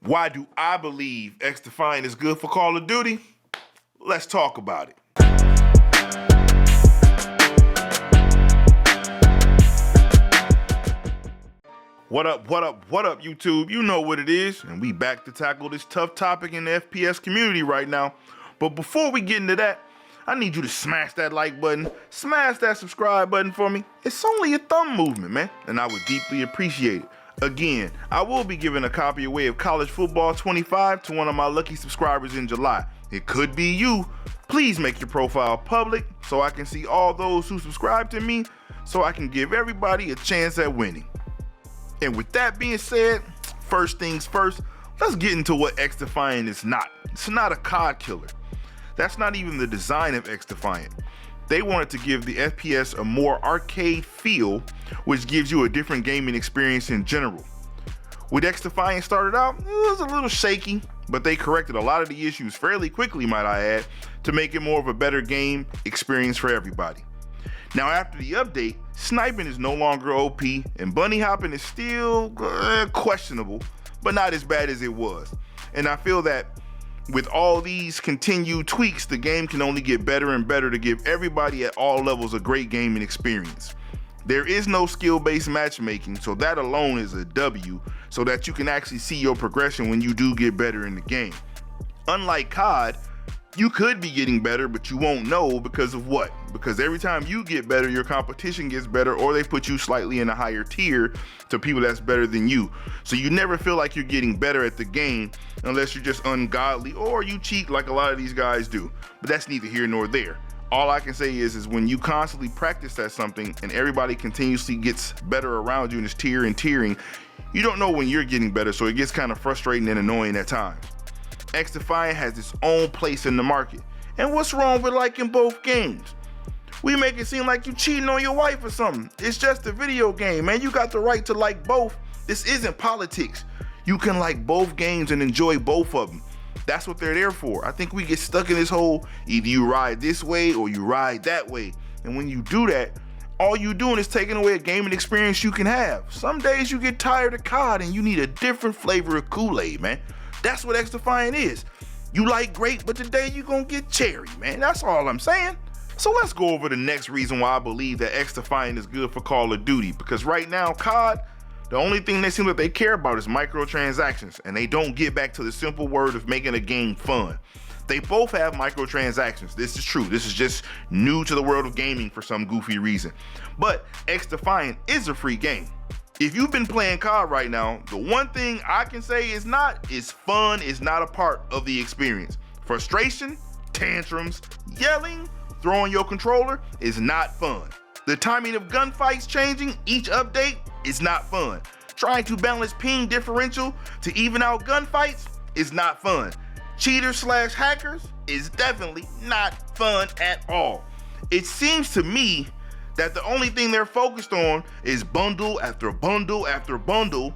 Why do I believe XDefiant is good for Call of Duty? Let's talk about it. What up, YouTube? You know what it is, and we back to tackle this tough topic in the FPS community right now. But before we get into that, I need you to smash that like button, smash that subscribe button for me. It's only a thumb movement, man, and I would deeply appreciate it. Again, I will be giving a copy away of College Football 25 to one of my lucky subscribers in July. It could be you. Please make your profile public so I can see all those who subscribe to me, so I can give everybody a chance at winning. And with that being said, first things first, let's get into what XDefiant is not. It's not a COD killer. That's not even the design of XDefiant. They wanted to give the FPS a more arcade feel, which gives you a different gaming experience in general. When XDefiant started out, it was a little shaky, but they corrected a lot of the issues fairly quickly, might I add, to make it more of a better game experience for everybody. Now after the update, sniping is no longer OP, and bunny hopping is still questionable, but not as bad as it was. And I feel that with all these continued tweaks, the game can only get better and better to give everybody at all levels a great gaming experience. There is no skill-based matchmaking, so that alone is a W, so that you can actually see your progression when you do get better in the game. Unlike COD, you could be getting better, but you won't know because of what? Because every time you get better, your competition gets better, or they put you slightly in a higher tier to people that's better than you. So you never feel like you're getting better at the game unless you're just ungodly or you cheat like a lot of these guys do. But that's neither here nor there. All I can say is when you constantly practice at something and everybody continuously gets better around you and is tiering, you don't know when you're getting better, so it gets kind of frustrating and annoying at times. XDefiant has its own place in the market. And what's wrong with liking both games? We make it seem like you cheating on your wife or something. It's just a video game, man. You got the right to like both. This isn't politics. You can like both games and enjoy both of them. That's what they're there for. I think we get stuck in this whole either you ride this way or you ride that way. And when you do that, all you doing is taking away a gaming experience you can have. Some days you get tired of COD and you need a different flavor of Kool-Aid, man. That's what XDefiant is. You like grape, but today you gonna get cherry, man. That's all I'm saying. So let's go over the next reason why I believe that XDefiant is good for Call of Duty. Because right now, COD, the only thing they seem that they care about is microtransactions, and they don't get back to the simple word of making a game fun. They both have microtransactions. This is true. This is just new to the world of gaming for some goofy reason. But XDefiant is a free game. If you've been playing COD right now, the one thing I can say is fun is not a part of the experience. Frustration, tantrums, yelling, throwing your controller is not fun. The timing of gunfights changing each update is not fun. Trying to balance ping differential to even out gunfights is not fun. Cheaters/hackers is definitely not fun at all. It seems to me that the only thing they're focused on is bundle after bundle after bundle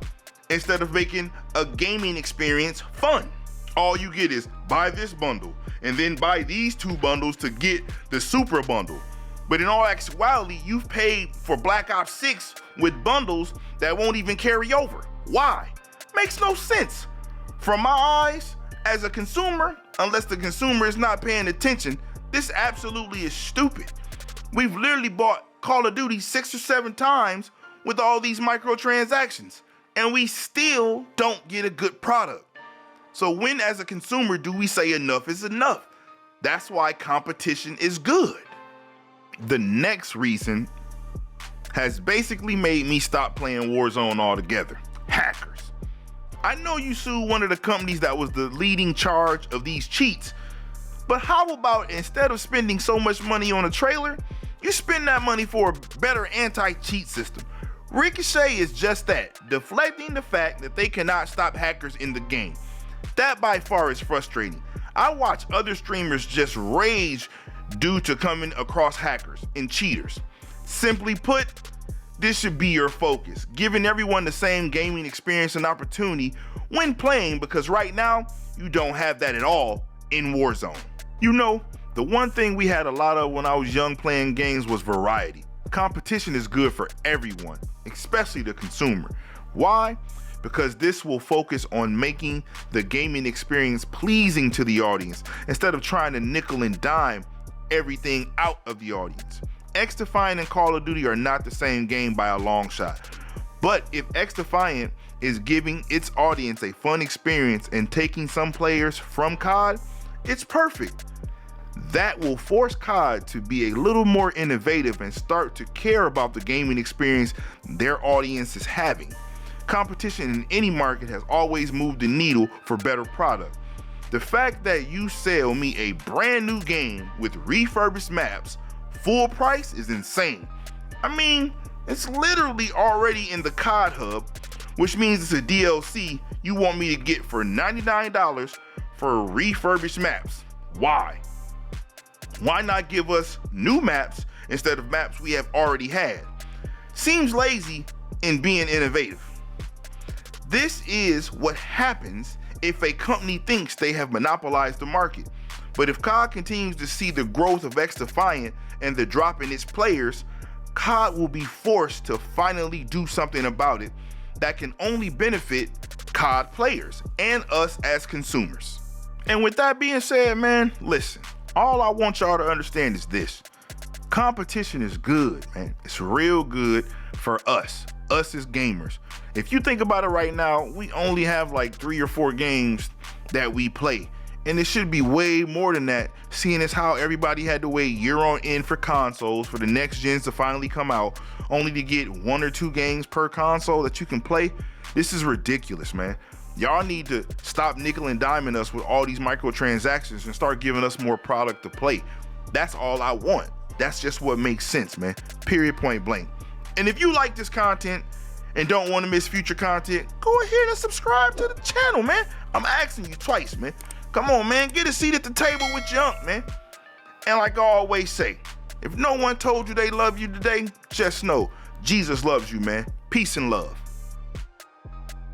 instead of making a gaming experience fun. All you get is buy this bundle and then buy these two bundles to get the super bundle. But in all actuality, you've paid for Black Ops 6 with bundles that won't even carry over. Why? Makes no sense. From my eyes, as a consumer, unless the consumer is not paying attention, this absolutely is stupid. We've literally bought Call of Duty 6 or 7 times with all these microtransactions, and we still don't get a good product. So when as a consumer do we say enough is enough? That's why competition is good. The next reason has basically made me stop playing Warzone altogether. Hackers. I know you sued one of the companies that was the leading charge of these cheats, but how about instead of spending so much money on a trailer, you spend that money for a better anti-cheat system? Ricochet is just that, deflecting the fact that they cannot stop hackers in the game. That by far is frustrating. I watch other streamers just rage due to coming across hackers and cheaters. Simply put, this should be your focus, giving everyone the same gaming experience and opportunity when playing, because right now, you don't have that at all in Warzone. You know, the one thing we had a lot of when I was young playing games was variety. Competition is good for everyone, especially the consumer. Why? because this will focus on making the gaming experience pleasing to the audience instead of trying to nickel and dime everything out of the audience. XDefiant and Call of Duty are not the same game by a long shot. But if XDefiant is giving its audience a fun experience and taking some players from COD, it's perfect. That will force COD to be a little more innovative and start to care about the gaming experience their audience is having. Competition in any market has always moved the needle for better product. The fact that you sell me a brand new game with refurbished maps full price is insane. I mean, it's literally already in the COD hub, which means it's a DLC you want me to get for $99 for refurbished maps. Why? Why not give us new maps instead of maps we have already had? Seems lazy in being innovative. This is what happens if a company thinks they have monopolized the market. But if COD continues to see the growth of XDefiant and the drop in its players, COD will be forced to finally do something about it that can only benefit COD players and us as consumers. And with that being said, man, listen, all I want y'all to understand is this. Competition is good, man. It's real good for us as gamers. If you think about it right now, we only have like 3 or 4 games that we play. And it should be way more than that, seeing as how everybody had to wait year on end for consoles for the next gens to finally come out, only to get 1 or 2 games per console that you can play. This is ridiculous, man. Y'all need to stop nickel and diming us with all these microtransactions and start giving us more product to play. That's all I want. That's just what makes sense, man. Period, point blank. And if you like this content and don't want to miss future content, go ahead and subscribe to the channel, man. I'm asking you twice, man. Come on, man, get a seat at the table with your uncle, man. And like I always say, if no one told you they love you today, just know Jesus loves you, man. Peace and love.